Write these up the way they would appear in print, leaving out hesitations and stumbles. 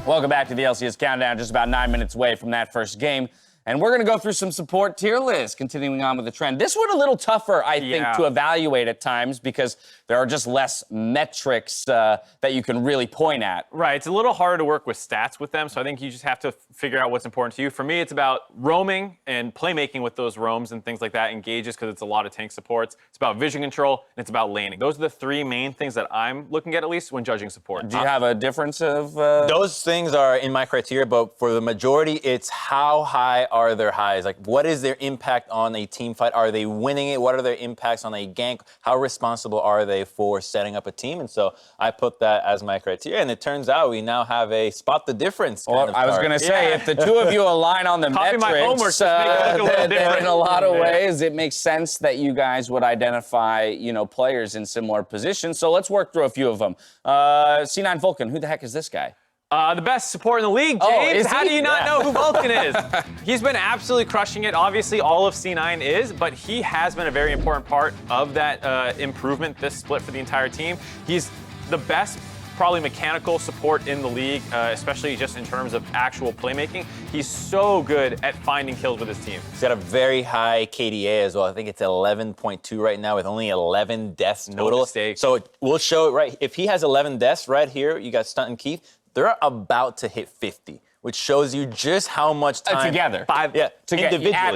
Welcome back to the LCS Countdown, just about 9 minutes away from that first game. And we're going to go through some support tier lists, continuing on with the trend. This one a little tougher, I think, to evaluate at times because there are just less metrics that you can really point at. Right, it's a little harder to work with stats with them, so I think you just have to figure out what's important to you. For me, it's about roaming and playmaking with those roams and things like that, engages, because it's a lot of tank supports. It's about vision control, and it's about laning. Those are the three main things that I'm looking at least, when judging support. Do you have a difference of... Those things are in my criteria, but for the majority, it's how high are their highs? Like, what is their impact on a team fight? Are they winning it? What are their impacts on a gank? How responsible are they for setting up a team? And so I put that as my criteria, and it turns out we now have a spot the difference kind of I was card. going to say, if the two of you align on the Copy my homework, metrics, just make it look a little then different. in a lot of ways, it makes sense that you guys would identify, you know, players in similar positions. So let's work through a few of them. C9 Vulcan, who the heck is this guy? The best support in the league, Oh, James. is How he? do you not know who Vulcan is? He's been absolutely crushing it. Obviously, all of C9 is, but he has been a very important part of that improvement, this split for the entire team. He's the best, probably mechanical support in the league, especially just in terms of actual playmaking. He's so good at finding kills with his team. He's got a very high KDA as well. I think it's 11.2 right now with only 11 deaths total. No mistake. So we'll show it right. If he has 11 deaths right here, you got Stunt and Keith. They're about to hit 50, which shows you just how much time. Together.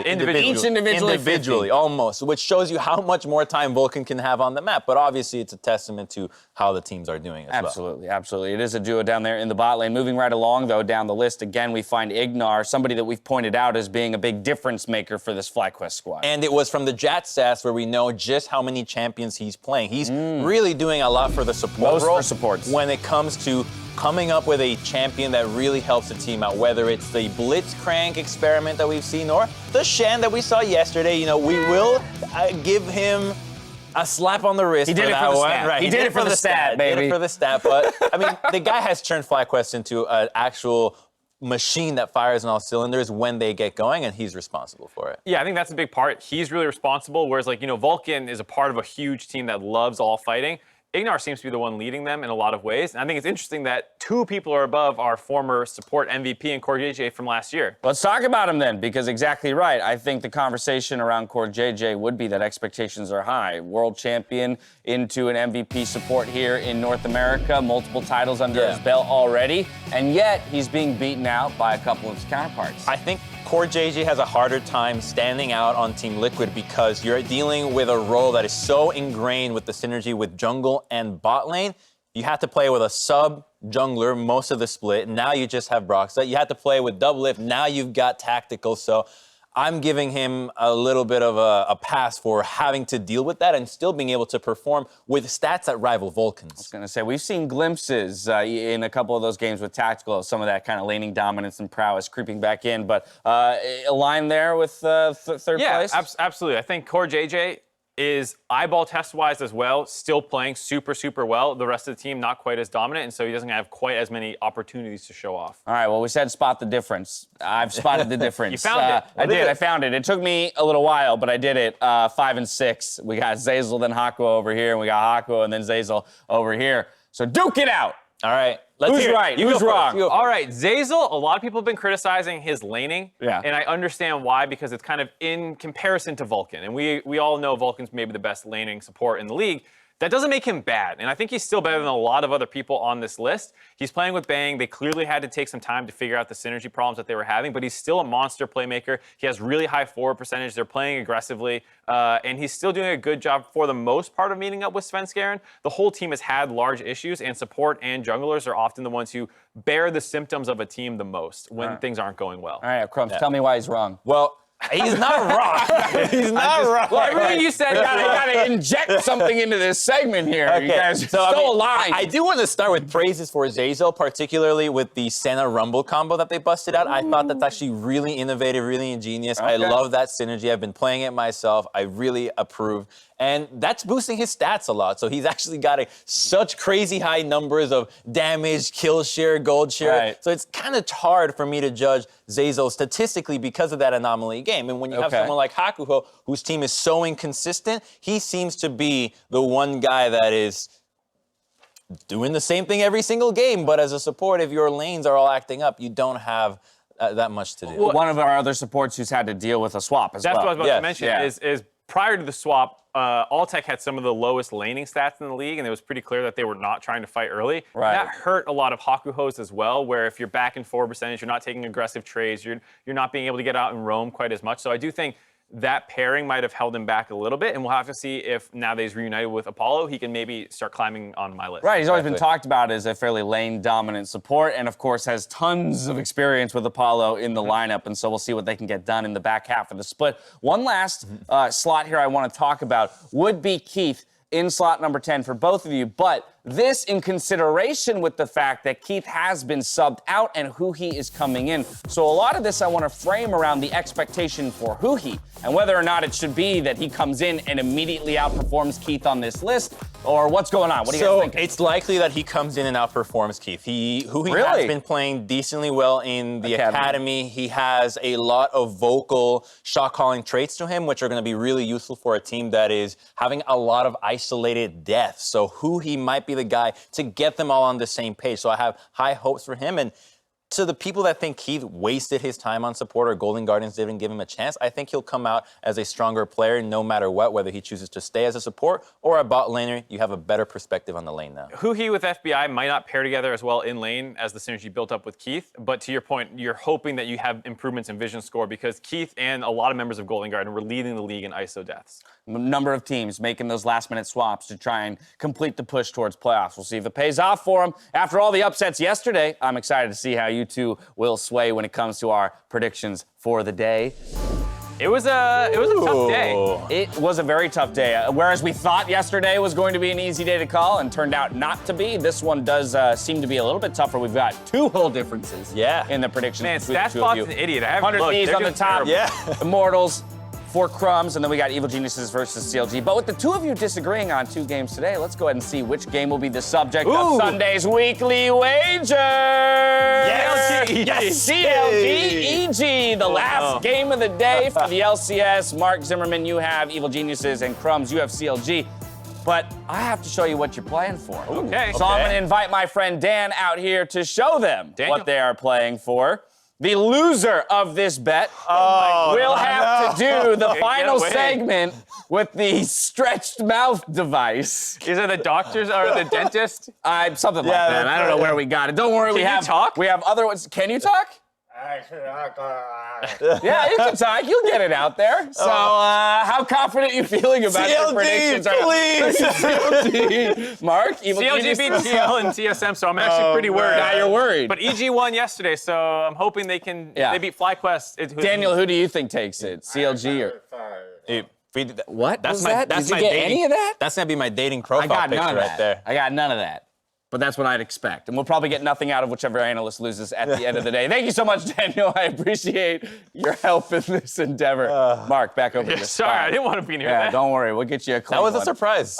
Individually, almost, which shows you how much more time Vulcan can have on the map. But obviously, it's a testament to how the teams are doing as well. Absolutely. It is a duo down there in the bot lane. Moving right along, though, down the list, again, we find Ignar, somebody that we've pointed out as being a big difference maker for this FlyQuest squad. And it was from the Jat stats where we know just how many champions he's playing. He's really doing a lot for the support role. For supports. When it comes to coming up with a champion that really helps the team out, whether it's the Blitzcrank experiment that we've seen or the Shen that we saw yesterday. You know, we will give him a slap on the wrist. He did for it that for the one. stat. Right. He did it for the stat, baby. Did it for the stat, but I mean, the guy has turned FlyQuest into an actual machine that fires on all cylinders when they get going, and he's responsible for it. Yeah, I think that's a big part. He's really responsible, whereas, like, you know, Vulcan is a part of a huge team that loves all fighting. Ignar seems to be the one leading them in a lot of ways. And I think it's interesting that two people are above our former support MVP and CoreJJ from last year. Let's talk about him then, because exactly right. I think the conversation around CoreJJ would be that expectations are high. World champion into an MVP support here in North America, multiple titles under his belt already, and yet he's being beaten out by a couple of his counterparts. I think CoreJJ has a harder time standing out on Team Liquid because you're dealing with a role that is so ingrained with the synergy with jungle and bot lane. You have to play with a sub jungler most of the split. Now you just have Broxah. You have to play with Doublelift. Now you've got tactical. So I'm giving him a little bit of a pass for having to deal with that and still being able to perform with stats that rival Vulcan's. I was going to say, we've seen glimpses in a couple of those games with Tactical, some of that kind of laning dominance and prowess creeping back in, but a line there with third place? Yeah, absolutely. I think CoreJJ is eyeball test-wise as well, still playing super, super well. The rest of the team not quite as dominant, and so he doesn't have quite as many opportunities to show off. All right, well, we said spot the difference. I've spotted the difference. You found it. I found it. It took me a little while, but I did it. 5 and 6. We got Zeyzal, then Hakuho over here, and we got Hakuho, and then Zeyzal over here. So duke it out. All right. Let's Who's right? Who's wrong? All right, Zeyzal, a lot of people have been criticizing his laning. Yeah. And I understand why, because it's kind of in comparison to Vulcan. And we all know Vulcan's maybe the best laning support in the league. That doesn't make him bad, and I think he's still better than a lot of other people on this list. He's playing with Bang. They clearly had to take some time to figure out the synergy problems that they were having, but he's still a monster playmaker. He has really high forward percentage. They're playing aggressively, and he's still doing a good job for the most part of meeting up with Svenskeren. The whole team has had large issues, and support and junglers are often the ones who bear the symptoms of a team the most when things aren't going well. All right, Crumbs, tell me why he's wrong. Well, he's not wrong. He's not wrong. Well, everything you said, you gotta inject something into this segment here. Okay. You guys are So, I mean, aligned. I do want to start with praises for Zeyzal, particularly with the Senna Rumble combo that they busted out. I thought that's actually really innovative, really ingenious. I love that synergy. I've been playing it myself. I really approve. And that's boosting his stats a lot. So he's actually got such crazy high numbers of damage, kill share, gold share. Right. So it's kind of hard for me to judge Zeyzal statistically because of that anomaly game. And when you have someone like Hakuho, whose team is so inconsistent, he seems to be the one guy that is doing the same thing every single game. But as a support, if your lanes are all acting up, you don't have that much to do. Well, one of our other supports who's had to deal with a swap as That's well. what I was about to mention. Is prior to the swap, Alltech had some of the lowest laning stats in the league, and it was pretty clear that they were not trying to fight early. Right. That hurt a lot of Hakuhos as well, where if you're back and forward percentage, you're not taking aggressive trades, you're not being able to get out and roam quite as much. So I do think that pairing might have held him back a little bit, and we'll have to see if now that he's reunited with Apollo, he can maybe start climbing on my list. Right, he's always been talked about as a fairly lane-dominant support, and of course has tons of experience with Apollo in the lineup, and so we'll see what they can get done in the back half of the split. One last slot here I want to talk about would be Keith in slot number 10 for both of you, but this in consideration with the fact that Keith has been subbed out and Huhi is coming in. So a lot of this I want to frame around the expectation for Huhi and whether or not it should be that he comes in and immediately outperforms Keith on this list, or what's going on? What do you guys think? So it's likely that he comes in and outperforms Keith. Huhi Really? has been playing decently well in the academy. He has a lot of vocal shot calling traits to him, which are going to be really useful for a team that is having a lot of isolated deaths. So Huhi might be the guy to get them all on the same page. So I have high hopes for him. And to the people that think Keith wasted his time on support or Golden Guardians didn't give him a chance, I think he'll come out as a stronger player no matter what, whether he chooses to stay as a support or a bot laner. You have a better perspective on the lane now. Huhi with FBI might not pair together as well in lane as the synergy built up with Keith, but to your point, you're hoping that you have improvements in vision score because Keith and a lot of members of Golden Guardian were leading the league in ISO deaths. Number of teams making those last-minute swaps to try and complete the push towards playoffs. We'll see if it pays off for them. After all the upsets yesterday, I'm excited to see how you two will sway when it comes to our predictions for the day. It was a tough day. It was a very tough day. Whereas we thought yesterday was going to be an easy day to call and turned out not to be, this one does seem to be a little bit tougher. We've got 2 whole differences in the predictions. Man, between the two of StatSpot's you. an idiot. I haven't 100 looked. Thieves They're on the doing top. terrible. Yeah. Immortals. 4 Crumbs, and then we got Evil Geniuses versus CLG. But with the 2 of you disagreeing on 2 games today, let's go ahead and see which game will be the subject of Sunday's weekly wager. Yes, CLG EG, the last game of the day for the LCS. Mark Zimmerman, you have Evil Geniuses, and Crumbs, you have CLG. But I have to show you what you're playing for. Okay. So I'm going to invite my friend Dan out here to show them what they are playing for. The loser of this bet will have to do the final segment with the stretched mouth device. Is it the doctors or the dentist? Something like that. I don't know where we got it. Don't worry, Can you talk? We have other ones. Can you talk? Yeah, you can talk. You'll get it out there. So, how confident are you feeling about your predictions? Please. CLG. Mark, Evil CLG beat TL and TSM, so I'm actually pretty worried. Now you're worried. But EG won yesterday, so I'm hoping they can. They beat FlyQuest. Daniel, who do you think takes it? CLG or? What? That's Did you my get dating, any of that? That's gonna be my dating profile I got picture none of right that. there. I got none of that. But that's what I'd expect. And we'll probably get nothing out of whichever analyst loses at the end of the day. Thank you so much, Daniel. I appreciate your help in this endeavor. Mark, back over to you. Sorry, I didn't want to be near that. Don't worry. We'll get you a clean That was one. a surprise.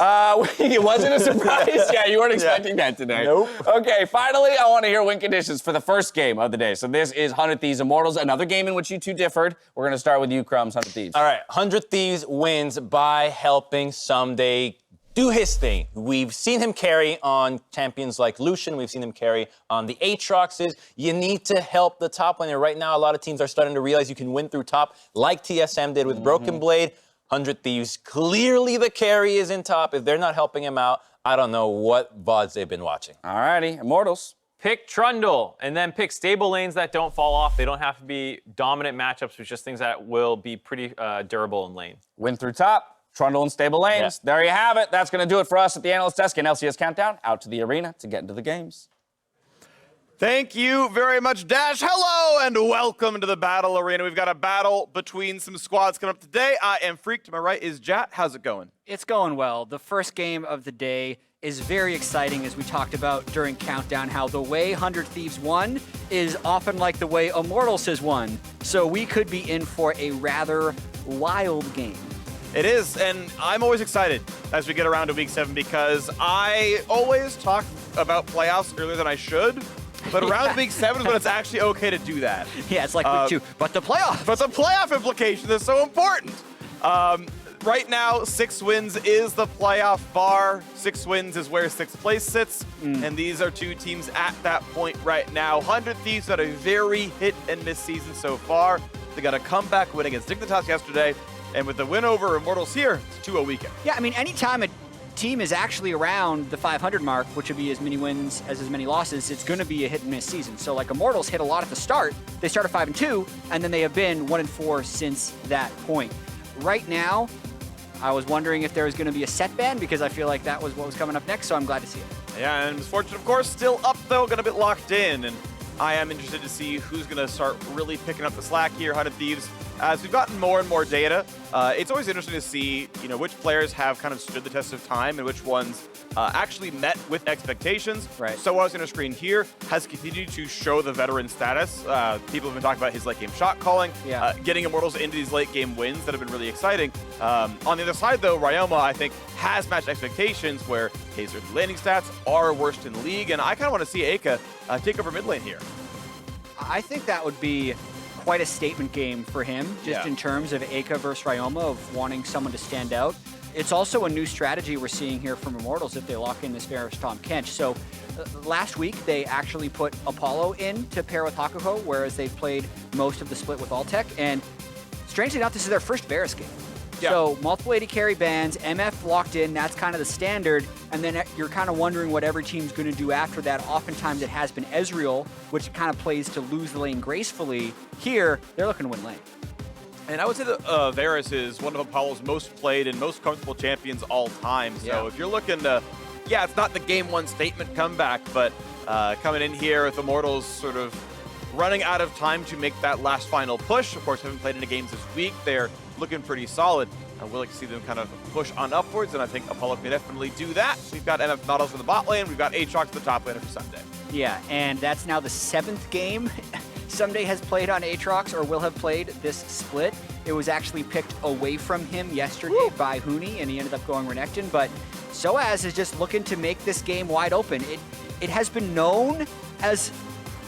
It wasn't a surprise? Yeah, you weren't expecting that today. Nope. Okay, finally, I want to hear win conditions for the first game of the day. So this is 100 Thieves Immortals, another game in which you two differed. We're going to start with you, Crumbs, 100 Thieves. All right, 100 Thieves wins by helping Ssumday do his thing. We've seen him carry on champions like Lucian. We've seen him carry on the Aatroxes. You need to help the top laner. Right now, a lot of teams are starting to realize you can win through top, like TSM did with Broken Blade. 100 Thieves, clearly the carry is in top. If they're not helping him out, I don't know what VODs they've been watching. All righty, Immortals. Pick Trundle, and then pick stable lanes that don't fall off. They don't have to be dominant matchups, but just things that will be pretty durable in lane. Win through top. Trundle and stable lanes. There you have it. That's going to do it for us at the Analyst Desk and LCS Countdown. Out to the arena to get into the games. Thank you very much, Dash. Hello and welcome to the Battle Arena. We've got a battle between some squads coming up today. I am Freak. To my right is Jat. How's it going? It's going well. The first game of the day is very exciting, as we talked about during Countdown, how the way 100 Thieves won is often like the way Immortals has won. So we could be in for a rather wild game. It is, and I'm always excited as we get around to Week 7 because I always talk about playoffs earlier than I should, but around Week 7 is when it's actually okay to do that. Yeah, it's like Week 2, but the playoff. But the playoff implication is so important. right now, 6 wins is the playoff bar. 6 wins is where 6th place sits. And these are 2 teams at that point right now. 100 Thieves had a very hit-and-miss season so far. They got a comeback win against Dignitas yesterday. And with the win over Immortals here, it's 2-0 weekend. Yeah, I mean, anytime a team is actually around the 500 mark, which would be as many wins as many losses, it's going to be a hit-and-miss season. So, like, Immortals hit a lot at the start. They started 5-2, and then they have been 1-4 since that point. Right now, I was wondering if there was going to be a set ban because I feel like that was what was coming up next, so I'm glad to see it. Yeah, and Misfortune, of course, still up, though, going to be locked in. And I am interested to see who's going to start really picking up the slack here, 100 Thieves. As we've gotten more and more data, it's always interesting to see, you know, which players have kind of stood the test of time and which ones actually met with expectations. Right. sOAZ on our screen here has continued to show the veteran status. People have been talking about his late game shot calling, getting Immortals into these late game wins that have been really exciting. On the other side, though, Ryoma, I think, has matched expectations where his landing stats are worst in the league, and I kind of want to see Eika take over mid lane here. I think that would be quite a statement game for him, just in terms of Eika versus Ryoma, of wanting someone to stand out. It's also a new strategy we're seeing here from Immortals if they lock in this Varus Tahm Kench. So last week, they actually put Apollo in to pair with Hakuho, whereas they've played most of the split with Altec. And strangely enough, this is their first Varus game. Yeah. So multiple AD carry bans, MF locked in, that's kind of the standard, and then you're kind of wondering what every team's going to do after that. Oftentimes it has been Ezreal, which kind of plays to lose the lane gracefully. Here, they're looking to win lane. And I would say that Varus is one of Apollo's most played and most comfortable champions all time. So if you're looking to, it's not the game 1 statement comeback, but coming in here with Immortals sort of running out of time to make that last final push. Of course, haven't played any games this week. They're looking pretty solid. We'd like to see them kind of push on upwards, and I think Apollo can definitely do that. We've got MF Nautilus for the bot lane. We've got Aatrox the top laner for Ssumday. Yeah, and that's now the 7th game Ssumday has played on Aatrox, or will have played this split. It was actually picked away from him yesterday by Huni, and he ended up going Renekton. But sOAZ is just looking to make this game wide open. It has been known as,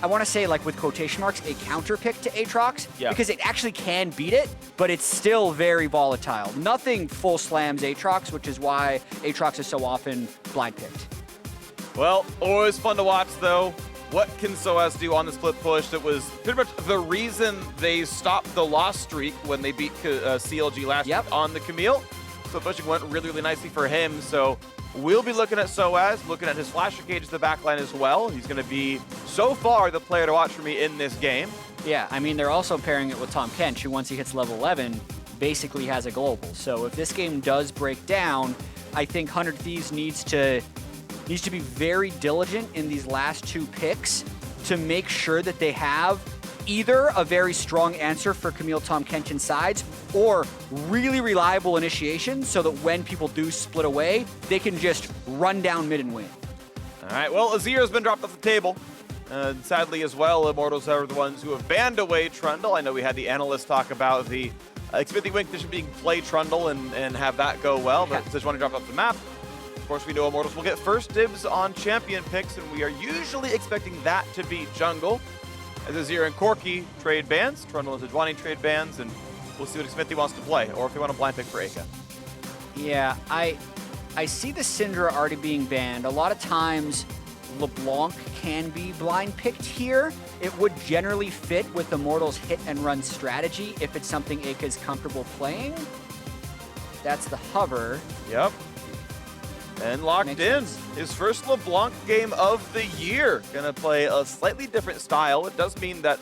I want to say, like with quotation marks, a counter pick to Aatrox, because it actually can beat it, but it's still very volatile. Nothing full slams Aatrox, which is why Aatrox is so often blind picked. Well, always fun to watch, though. What can sOAZ do on the split push? That was pretty much the reason they stopped the loss streak when they beat CLG last week on the Camille. So pushing went really, really nicely for him. So we'll be looking at sOAZ, looking at his flash engage to the backline as well. He's going to be, so far, the player to watch for me in this game. Yeah, I mean, they're also pairing it with Tahm Kench, who once he hits level 11, basically has a global. So if this game does break down, I think 100 Thieves needs to be very diligent in these last 2 picks to make sure that they have either a very strong answer for Camille, Tahm Kench, and sides, or really reliable initiation so that when people do split away, they can just run down mid and win. All right, well, Azir has been dropped off the table. Sadly as well, Immortals are the ones who have banned away Trundle. I know we had the analysts talk about the Xmithie win condition being play Trundle and have that go well, but just want to drop off the map. Of course, we know Immortals will get first dibs on champion picks, and we are usually expecting that to be jungle. As Azir and Corki trade bans, Trundle and Sejuani trade bans, and we'll see what Xmithie wants to play, or if they want a blind pick for Eika. Yeah, I see the Syndra already being banned. A lot of times, LeBlanc can be blind picked here. It would generally fit with Immortals' hit and run strategy if it's something Eika is comfortable playing. That's the hover. Yep. And locked Makes in. sense. His first LeBlanc game of the year. Gonna play a slightly different style. It does mean that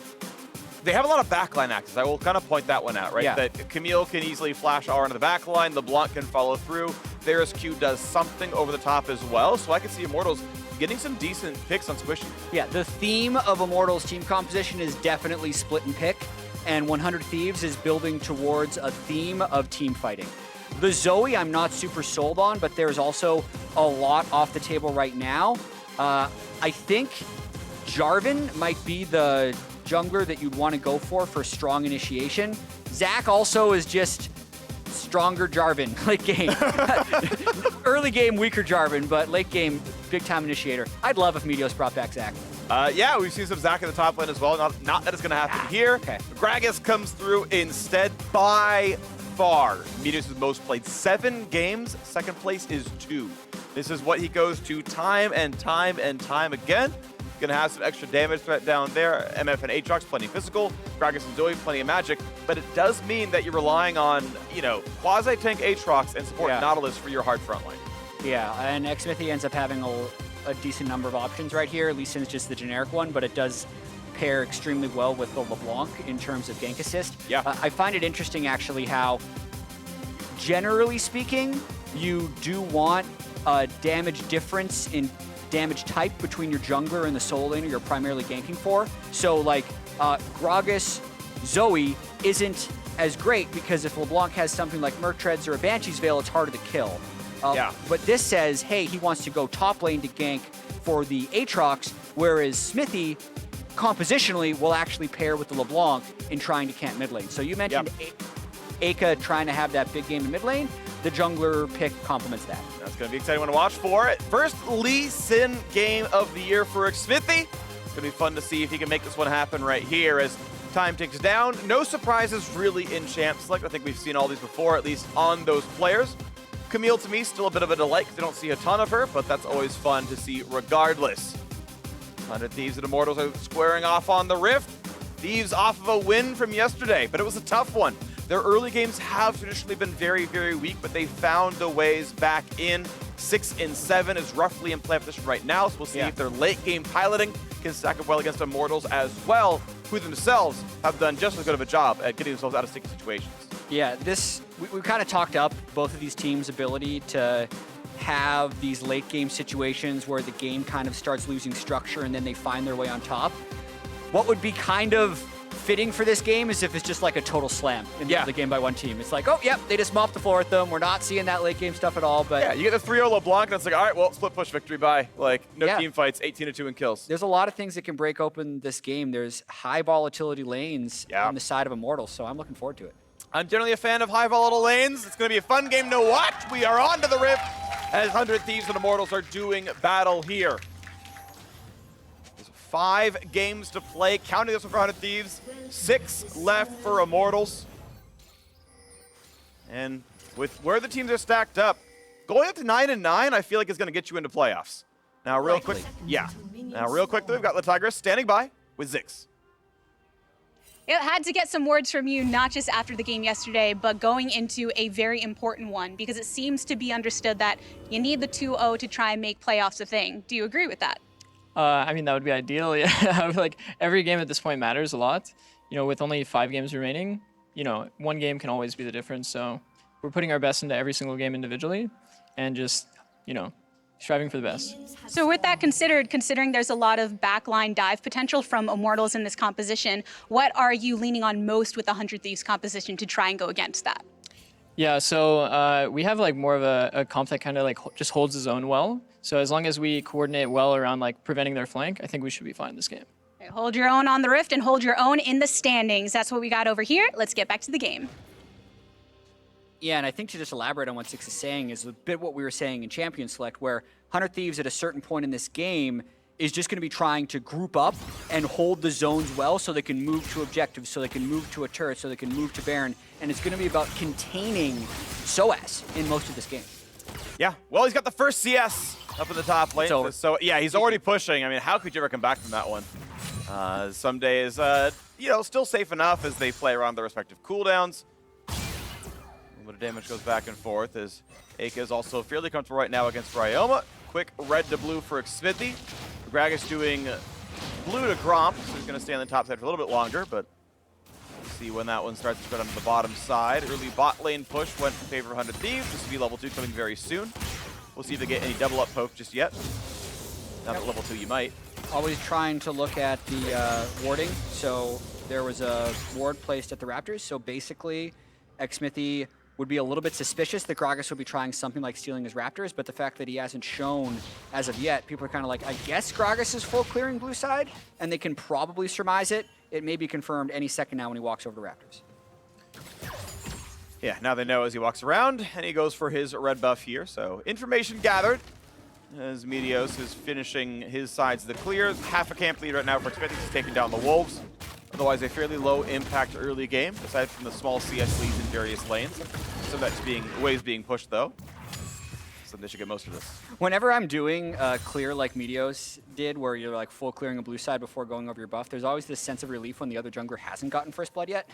they have a lot of backline access. I will kind of point that one out, right? Yeah. That Camille can easily flash R into the backline. LeBlanc can follow through. Varus Q does something over the top as well. So I can see Immortals getting some decent picks on Squishy. Yeah, the theme of Immortals' team composition is definitely split and pick, and 100 Thieves is building towards a theme of team fighting. The Zoe I'm not super sold on, but there's also a lot off the table right now. I think Jarvan might be the jungler that you'd want to go for strong initiation. Zach also is just stronger Jarvan, late game. Early game, weaker Jarvan, but late game, big time initiator. I'd love if Meteos brought back Zach. Yeah, we've seen some Zach in the top lane as well. Not that it's going to happen here. Okay. Gragas comes through instead by far, Meteos' most played 7 games. Second place is 2. This is what he goes to time and time and time again. Gonna have some extra damage threat down there. MF and Aatrox, plenty physical. Gragas and Zoe, plenty of magic. But it does mean that you're relying on, you know, quasi-tank Aatrox and support Nautilus for your hard front line. Yeah, and Xmithie ends up having a decent number of options right here. Lee Sin's just the generic one, but it does pair extremely well with the LeBlanc in terms of gank assist. Yeah. I find it interesting, actually, how, generally speaking, you do want a damage difference in damage type between your jungler and the solo laner you're primarily ganking for. So like Gragas Zoe isn't as great because if LeBlanc has something like Merc Treads or a Banshee's Veil, it's harder to kill. But this says, hey, he wants to go top lane to gank for the Aatrox, whereas Xmithie compositionally will actually pair with the LeBlanc in trying to camp mid lane. So you mentioned Eika trying to have that big game in mid lane. The jungler pick complements that. That's going to be exciting one to watch for it. First Lee Sin game of the year for Xmithie. It's going to be fun to see if he can make this one happen right here as time ticks down. No surprises really in Champ Select. I think we've seen all these before, at least on those players. Camille, to me, still a bit of a delight because I don't see a ton of her, but that's always fun to see regardless. 100 Thieves and Immortals are squaring off on the Rift. Thieves off of a win from yesterday, but it was a tough one. Their early games have traditionally been very, very weak, but they found the ways back in. 6 and 7 is roughly in play position right now, so we'll see if their late game piloting can stack up well against Immortals as well, who themselves have done just as good of a job at getting themselves out of sticky situations. Yeah, we kind of talked up both of these teams' ability to have these late game situations where the game kind of starts losing structure and then they find their way on top. What would be kind of fitting for this game is if it's just like a total slam in the game by one team. It's like, oh, yep, they just mopped the floor with them. We're not seeing that late game stuff at all. But yeah, you get the 3-0 LeBlanc, and it's like, all right, well, split push victory, bye. Like, no team fights, 18-2 in kills. There's a lot of things that can break open this game. There's high volatility lanes on the side of Immortals, so I'm looking forward to it. I'm generally a fan of high volatile lanes. It's going to be a fun game to watch. We are on to the Rift as 100 Thieves and Immortals are doing battle here. 5 games to play, counting this one for 100 Thieves. 6 left for Immortals. And with where the teams are stacked up, going up to 9 and 9, I feel like is going to get you into playoffs. Now, real quick, Now, real quick, though, we've got LeTigris standing by with Ziggs. It had to get some words from you, not just after the game yesterday, but going into a very important one, because it seems to be understood that you need the 2-0 to try and make playoffs a thing. Do you agree with that? I mean, that would be ideal. Yeah, I feel like every game at this point matters a lot. You know, with only 5 games remaining, you know, one game can always be the difference. So we're putting our best into every single game individually and just, you know, striving for the best. So with that considering there's a lot of backline dive potential from Immortals in this composition, what are you leaning on most with the 100 Thieves composition to try and go against that? Yeah, so we have like more of a comp that kind of like just holds his own well. So as long as we coordinate well around like preventing their flank, I think we should be fine in this game. Okay, hold your own on the Rift and hold your own in the standings. That's what we got over here. Let's get back to the game. Yeah, and I think to just elaborate on what Six is saying is a bit what we were saying in Champion Select, where 100 Thieves at a certain point in this game is just going to be trying to group up and hold the zones well so they can move to objectives, so they can move to a turret, so they can move to Baron, and it's going to be about containing sOAZ in most of this game. Yeah, well, he's got the first CS up in the top lane. So yeah, he's already pushing. I mean, how could you ever come back from that one? Ssumday is, you know, still safe enough as they play around their respective cooldowns. A little bit of damage goes back and forth as Eika is also fairly comfortable right now against Ryoma. Quick red to blue for Xmithie. Gragas doing blue to Gromp, so he's going to stay on the top side for a little bit longer, but we'll see when that one starts to spread onto the bottom side. Early bot lane push went in favor of 100 Thieves. This will be level 2 coming very soon. We'll see if they get any double up poke just yet. Not at level 2 you might. Always trying to look at the warding. So there was a ward placed at the Raptors. So basically, Xmithie would be a little bit suspicious that Gragas would be trying something like stealing his Raptors, but the fact that he hasn't shown as of yet, people are kind of like, I guess Gragas is full clearing blue side, and they can probably surmise it. It may be confirmed any second now when he walks over to Raptors. Yeah, now they know as he walks around, and he goes for his red buff here. So information gathered as Meteos is finishing his sides of the clear. Half a camp lead right now for Xmithie. He's taking down the Wolves. Otherwise, a fairly low impact early game, aside from the small CS leads in various lanes. So that's waves being pushed though. So they should get most of this. Whenever I'm doing clear like Meteos did, where you're like full clearing a blue side before going over your buff, there's always this sense of relief when the other jungler hasn't gotten first blood yet.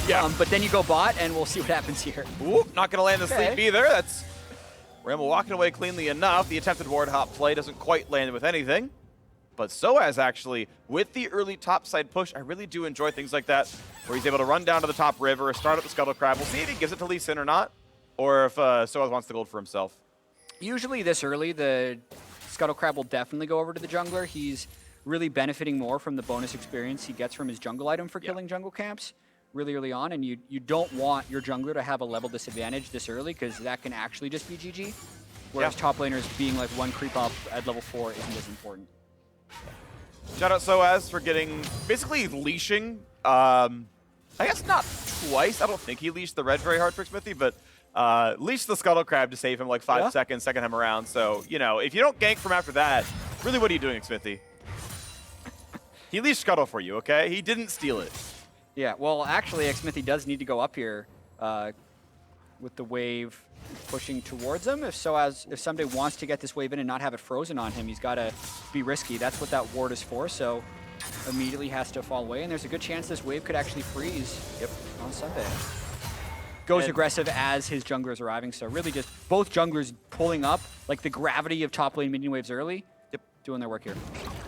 Yeah. But then you go bot, and we'll see what happens here. Ooh, not gonna land the Okay. sleep either. That's Ryoma walking away cleanly enough. The attempted ward hop play doesn't quite land with anything. But sOAZ actually, with the early topside push, I really do enjoy things like that, where he's able to run down to the top river, start up the Scuttle Crab. We'll see if he gives it to Lee Sin or not, or if sOAZ wants the gold for himself. Usually this early, the Scuttle Crab will definitely go over to the jungler. He's really benefiting more from the bonus experience he gets from his jungle item for killing jungle camps really early on, and you don't want your jungler to have a level disadvantage this early, because that can actually just be GG. Whereas top laners being like one creep up at level 4 isn't as important. Shout out sOAZ for getting, basically leashing, I guess not twice. I don't think he leashed the red very hard for Xmithie, but leashed the Scuttle Crab to save him like 5 seconds, second him around. So, you know, if you don't gank from after that, really what are you doing, Xmithie? He leashed Scuttle for you, okay? He didn't steal it. Yeah, well, actually, Xmithie does need to go up here with the wave pushing towards him. If Ssumday wants to get this wave in and not have it frozen on him, he's got to be risky. That's what that ward is for, so immediately has to fall away, and there's a good chance this wave could actually freeze on Ssumday. Goes aggressive as his jungler is arriving, so really just both junglers pulling up, like the gravity of top lane minion waves early, doing their work here.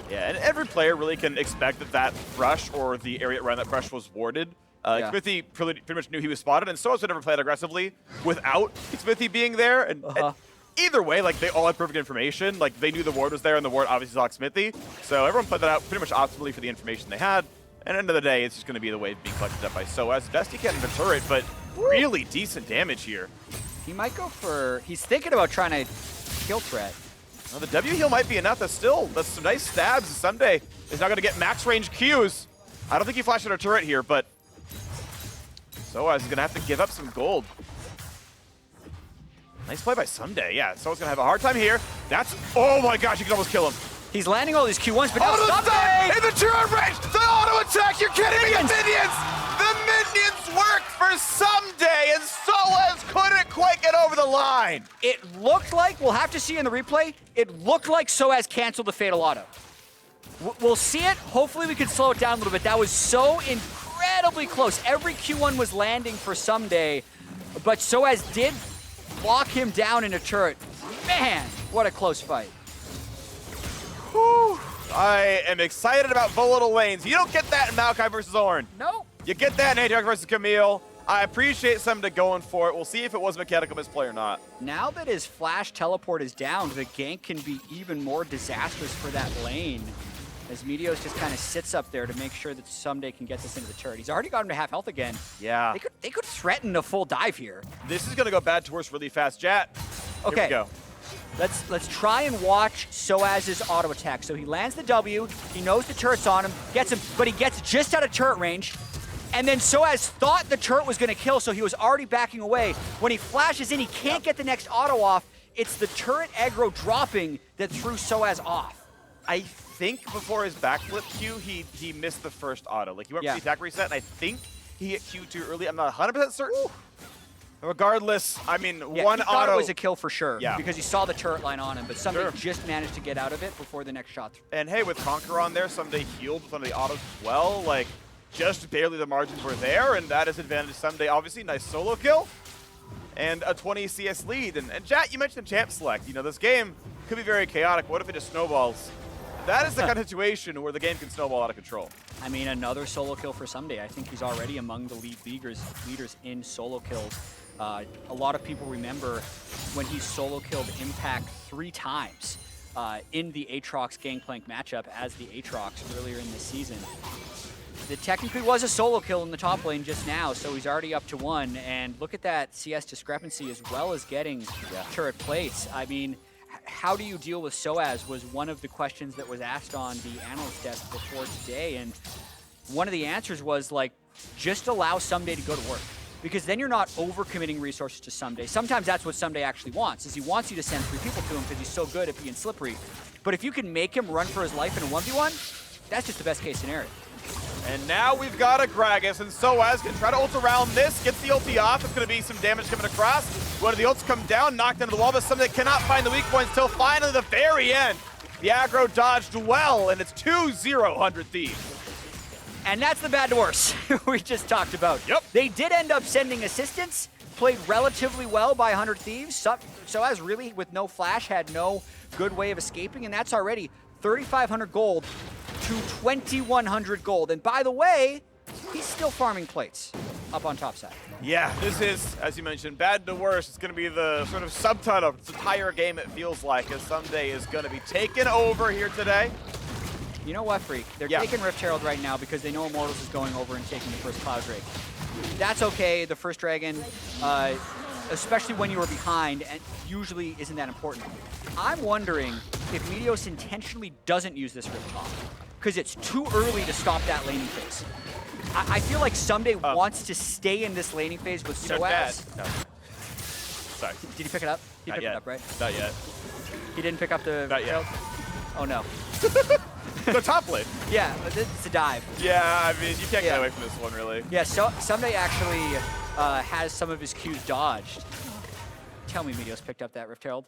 Yeah, and every player really can expect that that brush or the area around that brush was warded. Xmithie pretty much knew he was spotted, and sOAZ would never played aggressively without Xmithie being there. And either way, like, they all had perfect information. Like, they knew the ward was there, and the ward obviously saw Xmithie. So everyone played that out pretty much optimally for the information they had. And at the end of the day, it's just going to be the wave being collected up by sOAZ. Best he can in the turret, but really decent damage here. He might go for... He's thinking about trying to kill threat. Well, the W heal might be enough. That's some nice stabs. Ssumday is not going to get max range Qs. I don't think he flashed at a turret here, but sOAZ is going to have to give up some gold. Nice play by Ssumday. Yeah, sOAZ's going to have a hard time here. That's... Oh my gosh, you can almost kill him. He's landing all these Q1s, but now Auto Ssumday! attack in the turret range! The auto attack! You're kidding me! The minions! The minions worked for Ssumday, and sOAZ couldn't quite get over the line. It looked like, we'll have to see in the replay, it looked like sOAZ canceled the Fatal Auto. We'll see it. Hopefully we can slow it down a little bit. That was so incredibly close. Every Q1 was landing for Ssumday, but sOAZ did lock him down in a turret. Man, what a close fight. Whew. I am excited about volatile lanes. You don't get that in Maokai versus Ornn. Nope. You get that in Aatrox versus Camille. I appreciate Ssumday going for it. We'll see if it was mechanical misplay or not. Now that his flash teleport is down, the gank can be even more disastrous for that lane, as Meteos just kind of sits up there to make sure that Ssumday can get this into the turret. He's already got him to half health again. Yeah. They could threaten a full dive here. This is going to go bad to worse really fast. Jat, Okay. here we go. Let's try and watch sOAZ's auto attack. So he lands the W, he knows the turret's on him, gets him, but he gets just out of turret range. And then sOAZ thought the turret was gonna kill, so he was already backing away. When he flashes in, he can't get the next auto off. It's the turret aggro dropping that threw sOAZ off. I think before his backflip Q, he missed the first auto. Like, he went for the attack reset, and I think he hit Q too early. I'm not 100% certain. Ooh. Regardless, I mean, one he thought auto it was a kill for sure. Yeah. Because he saw the turret line on him, but Ssumday just managed to get out of it before the next shot. And hey, with Conqueror on there, Ssumday healed with one of the autos as well. Like, just barely the margins were there, and that is advantage Ssumday. Obviously, nice solo kill. And a 20 CS lead. And Jat, you mentioned champ select. You know, this game could be very chaotic. What if it just snowballs? That is the kind of situation where the game can snowball out of control. I mean, another solo kill for Ssumday. I think he's already among the leaders in solo kills. A lot of people remember when he solo killed Impact 3 times in the Aatrox Gangplank matchup as the Aatrox earlier in the season. It technically was a solo kill in the top lane just now, so he's already up to 1. And look at that CS discrepancy as well as getting turret plates. I mean, how do you deal with sOAZ was one of the questions that was asked on the analyst desk before today. And one of the answers was, like, just allow Ssumday to go to work. Because then you're not overcommitting resources to Ssumday. Sometimes that's what Ssumday actually wants, is he wants you to send 3 people to him because he's so good at being slippery. But if you can make him run for his life in a 1v1, that's just the best case scenario. And now we've got a Gragas, and sOAZ can try to ult around this, gets the ulti off. It's going to be some damage coming across. One of the ults come down, knocked into the wall, but Ssumday cannot find the weak points until finally the very end. The aggro dodged well, and it's 2-0 100 Thieves. And that's the bad to worse we just talked about. Yep. They did end up sending assistance, played relatively well by 100 Thieves. sOAZ really, with no flash, had no good way of escaping, and that's already 3,500 gold to 2,100 gold. And by the way, he's still farming plates up on top side. Yeah, this is, as you mentioned, bad to worse. It's going to be the sort of subtitle of this entire game, it feels like, as Ssumday is going to be taken over here today. You know what, Freak? They're taking Rift Herald right now because they know Immortals is going over and taking the first Cloud Drake. That's okay. The first Dragon, especially when you were behind, and usually isn't that important. I'm wondering if Meteos intentionally doesn't use this Rift Top because it's too early to stop that laning phase. I feel like Ssumday wants to stay in this laning phase with sOAZ. No. Sorry. Did he pick it up? He Not picked yet. it up, right? Not yet. He didn't pick up the Not yet. Herald? Oh no. The top lane. Yeah, but it's a dive. Yeah, I mean, you can't get away from this one, really. Yeah, so Ssumday actually has some of his Qs dodged. Tell me Meteos picked up that Rift Herald.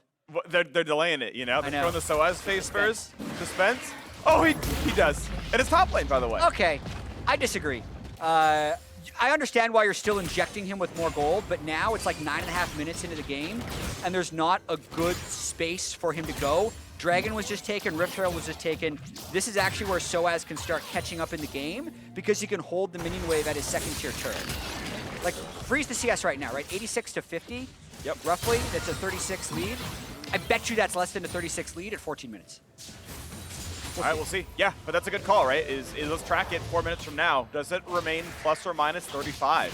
They're delaying it, you know? They're know. throwing the sOAZ phase first. Suspense. Oh, he does. And it's top lane, by the way. Okay, I disagree. I understand why you're still injecting him with more gold, but now it's like 9.5 minutes into the game, and there's not a good space for him to go. Dragon was just taken, Rift Herald was just taken. This is actually where sOAZ can start catching up in the game because he can hold the minion wave at his second tier turret. Like, freeze the CS right now, right? 86 to 50, Yep. roughly. That's a 36 lead. I bet you that's less than a 36 lead at 14 minutes. All right, we'll see. Yeah, but that's a good call, right? Let's track it 4 minutes from now. Does it remain plus or minus 35?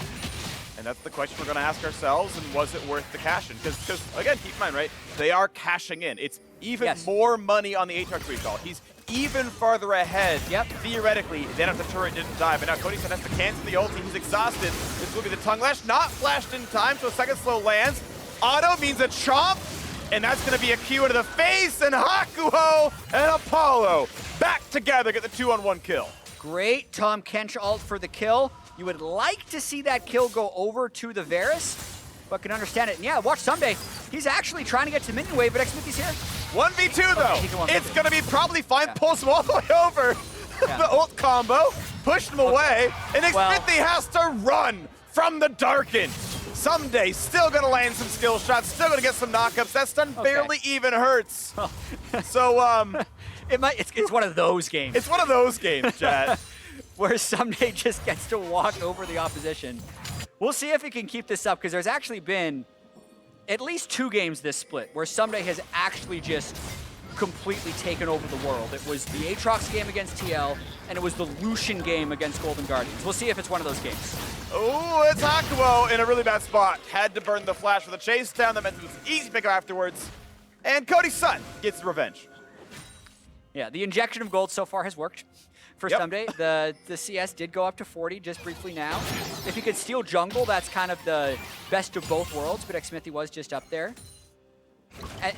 And that's the question we're going to ask ourselves, and was it worth the cash-in? Because, again, keep in mind, right, they are cashing in. It's even more money on the Aatrox recall. He's even farther ahead, theoretically, than if the turret didn't die. But now Cody has to cancel the ulti. He's exhausted. This will be the tongue lash. Not flashed in time, so a second slow lands. Auto means a chomp, and that's going to be a Q into the face, and Hakuho and Apollo back together, get the 2-on-1 kill. Great Tahm Kench ult for the kill. You would like to see that kill go over to the Varus, but can understand it. And yeah, watch Ssumday. He's actually trying to get to minion wave, but Xmithie's here. 1v2 though. He can 1v2. It's going to be probably fine. Pulls him all the way over. The ult combo pushed him away, and Xmithie has to run from the Darken. Ssumday still going to land some skill shots, still going to get some knockups. That stun barely even hurts. So, it's one of those games. it's one of those games, chat. Where Ssumday just gets to walk over the opposition. We'll see if he can keep this up, because there's actually been at least 2 games this split where Ssumday has actually just completely taken over the world. It was the Aatrox game against TL, and it was the Lucian game against Golden Guardians. We'll see if it's one of those games. Oh, it's Hakuho in a really bad spot. Had to burn the flash for the chase down. That meant it was easy pickup afterwards. And Cody's son gets the revenge. Yeah, the injection of gold so far has worked for Ssumday. The CS did go up to 40 just briefly now. If he could steal jungle, that's kind of the best of both worlds, but Xmithie was just up there. And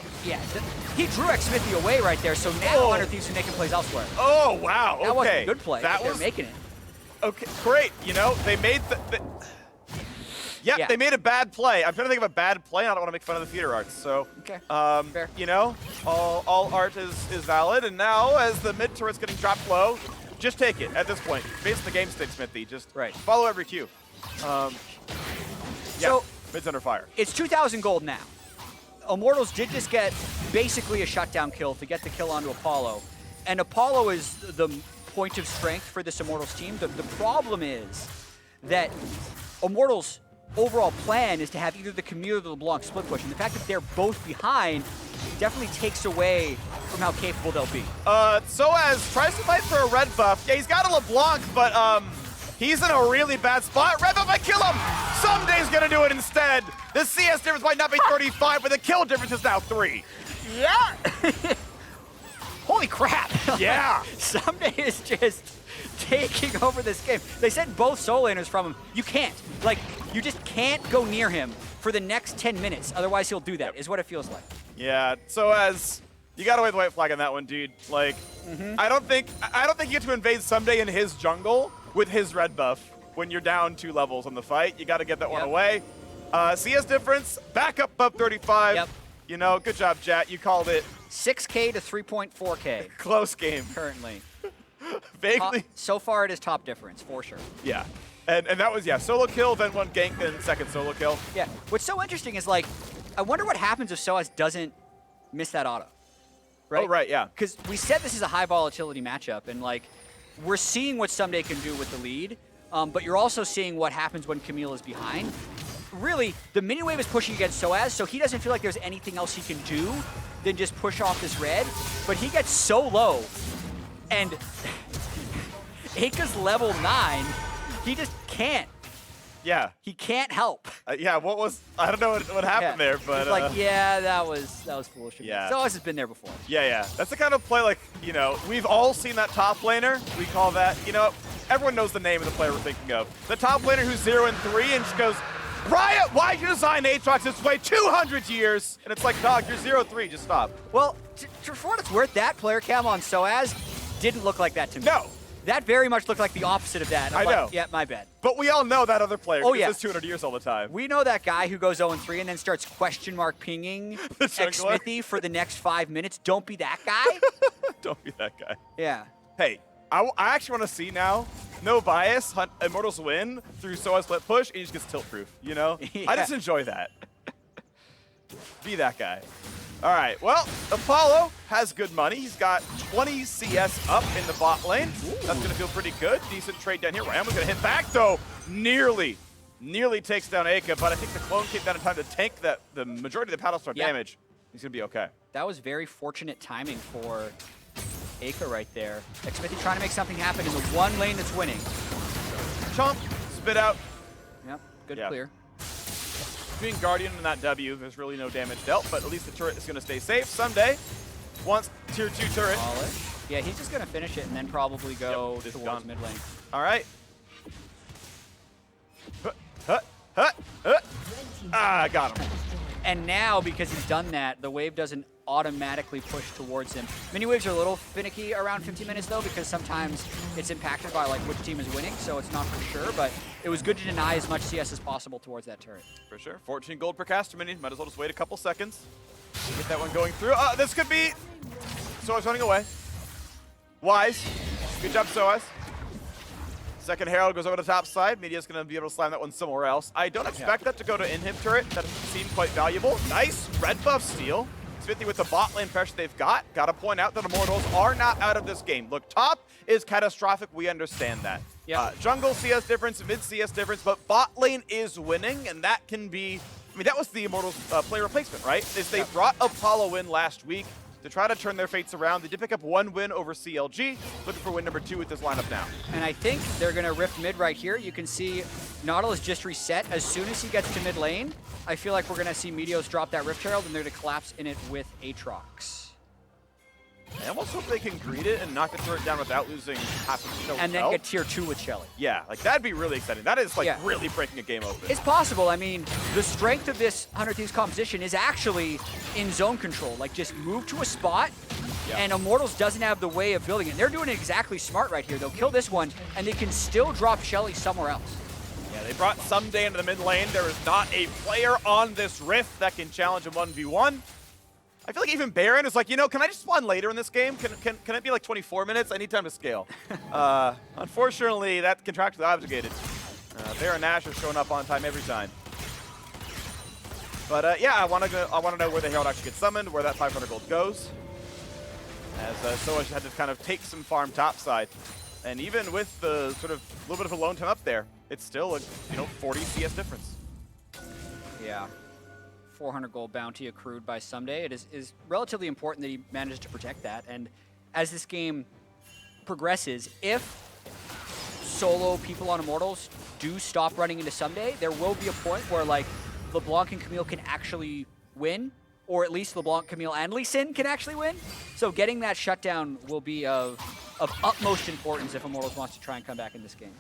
he drew Xmithie away right there, so now 100 Thieves are making plays elsewhere. Oh, wow. That wasn't a good play. They're making it. Okay, great. You know, they made they made a bad play. I'm trying to think of a bad play, and I don't want to make fun of the theater arts. So, fair. you know, all art is valid. And now, as the mid turret's getting dropped low, just take it at this point. Based on the game state, Xmithie, just follow every cue. So mid's under fire. It's 2,000 gold now. Immortals did just get basically a shutdown kill to get the kill onto Apollo. And Apollo is the point of strength for this Immortals team. The problem is that Immortals' overall plan is to have either the Camille or the LeBlanc split push. And the fact that they're both behind definitely takes away from how capable they'll be. sOAZ tries to fight for a red buff. Yeah, he's got a LeBlanc, but he's in a really bad spot. Red buff might kill him! Ssumday's gonna do it instead. The CS difference might not be 35, but the kill difference is now 3. Yeah! Holy crap! Yeah! Ssumday is just taking over this game. They said both solo laners from him. You can't. Like, you just can't go near him for the next 10 minutes. Otherwise, he'll do that, is what it feels like. Yeah, sOAZ, you got away with the white flag on that one, dude. Like, I don't think you get to invade Ssumday in his jungle with his red buff when you're down 2 levels on the fight. You got to get that one away. CS difference, back up above 35. Yep. You know, good job, Jat. You called it. 6K to 3.4K Close game. currently. Vaguely. So far, it is top difference, for sure. Yeah. And that was, solo kill, then one gank, then second solo kill. Yeah. What's so interesting is, like, I wonder what happens if sOAZ doesn't miss that auto. Right? Oh, right, yeah. Because we said this is a high volatility matchup, and, like, we're seeing what Ssumday can do with the lead, but you're also seeing what happens when Camille is behind. Really, the mini wave is pushing against sOAZ, so he doesn't feel like there's anything else he can do than just push off this red, but he gets so low, and Eika's level 9, he just can't. Yeah. He can't help. Yeah, I don't know what happened there, but. It's like, yeah, that was foolish of me. Yeah. sOAZ has been there before. Yeah. That's the kind of play, like, we've all seen that top laner. We call that, everyone knows the name of the player we're thinking of. The top laner who's 0 and 3 and just goes, Riot, why'd you design Aatrox this way 200 years? And it's like, dog, you're 0-3, just stop. Well, for what it's worth, that player cam on sOAZ didn't look like that to me. No. That very much looked like the opposite of that. I know. Yeah, my bad. But we all know that other player. Oh, He yeah. does 200 years all the time. We know that guy who goes 0-3 and then starts question mark pinging The jungler. Xmithie for the next 5 minutes. Don't be that guy. Don't be that guy. Yeah. Hey, I actually want to see now, no bias, Immortals win through sOAZ split push, and he just gets tilt proof, Yeah. I just enjoy that. Be that guy. All right, well, Apollo has good money. He's got 20 CS up in the bot lane. That's going to feel pretty good. Decent trade down here. Ryoma's going to hit back, though. Nearly takes down Eika, but I think the clone came down in time to tank the majority of the paddle star damage. He's going to be okay. That was very fortunate timing for Eika right there. Xmithie trying to make something happen in the one lane that's winning. Chomp, spit out. Yep, good Yeah. clear. Between Guardian and that W, there's really no damage dealt, but at least the turret is going to stay safe. Ssumday wants tier 2 turret. Polish. Yeah, he's just going to finish it and then probably go Yep, just towards done. mid lane. All right. Got him. And now, because he's done that, the wave doesn't automatically push towards him. Mini waves are a little finicky around 15 minutes, though, because sometimes it's impacted by like which team is winning, so it's not for sure, but it was good to deny as much CS as possible towards that turret. For sure. 14 gold per caster mini. Might as well just wait a couple seconds. Get that one going through. This could be... sOAZ running away. Wise. Good job, sOAZ. Second Herald goes over the top side. Meteos going to be able to slam that one somewhere else. I don't expect that to go to inhib turret. That seemed quite valuable. Nice red buff steal. Xmithie with the bot lane pressure they've got. Got to point out that Immortals are not out of this game. Look, top is catastrophic. We understand that. Jungle CS difference, mid CS difference, but bot lane is winning, and that can be... I mean, that was the Immortals play replacement, right? Is they brought Apollo in last week to try to turn their fates around. They did pick up one win over CLG. Looking for win number 2 with this lineup now. And I think they're going to rift mid right here. You can see Nautilus just reset. As soon as he gets to mid lane, I feel like we're going to see Meteos drop that Rift Herald, and they're going to collapse in it with Aatrox. I almost hope they can greet it and knock the turret down without losing half of the And then health. get tier 2 with Shelly. Yeah, like that'd be really exciting. That is like Yeah. really breaking a game open. It's possible. I mean, the strength of this 100 Thieves composition is actually in zone control. Like, just move to a spot, and Immortals doesn't have the way of building it. They're doing it exactly smart right here. They'll kill this one, and they can still drop Shelly somewhere else. Yeah, they brought Ssumday into the mid lane. There is not a player on this Rift that can challenge a 1v1. I feel like even Baron is like, can I just spawn later in this game? Can it be like 24 minutes? I need time to scale. Unfortunately, that's contractually obligated. Baron Nash is showing up on time every time. But yeah, I want to know where the Herald actually gets summoned, where that 500 gold goes. As sOAZ had to kind of take some farm topside. And even with the sort of little bit of a lone time up there, it's still a 40 CS difference. Yeah. 400 gold bounty accrued by Ssumday. It is relatively important that he manages to protect that. And as this game progresses, if solo people on Immortals do stop running into Ssumday, there will be a point where like LeBlanc and Camille can actually win, or at least LeBlanc, Camille, and Lee Sin can actually win. So getting that shutdown will be of utmost importance if Immortals wants to try and come back in this game.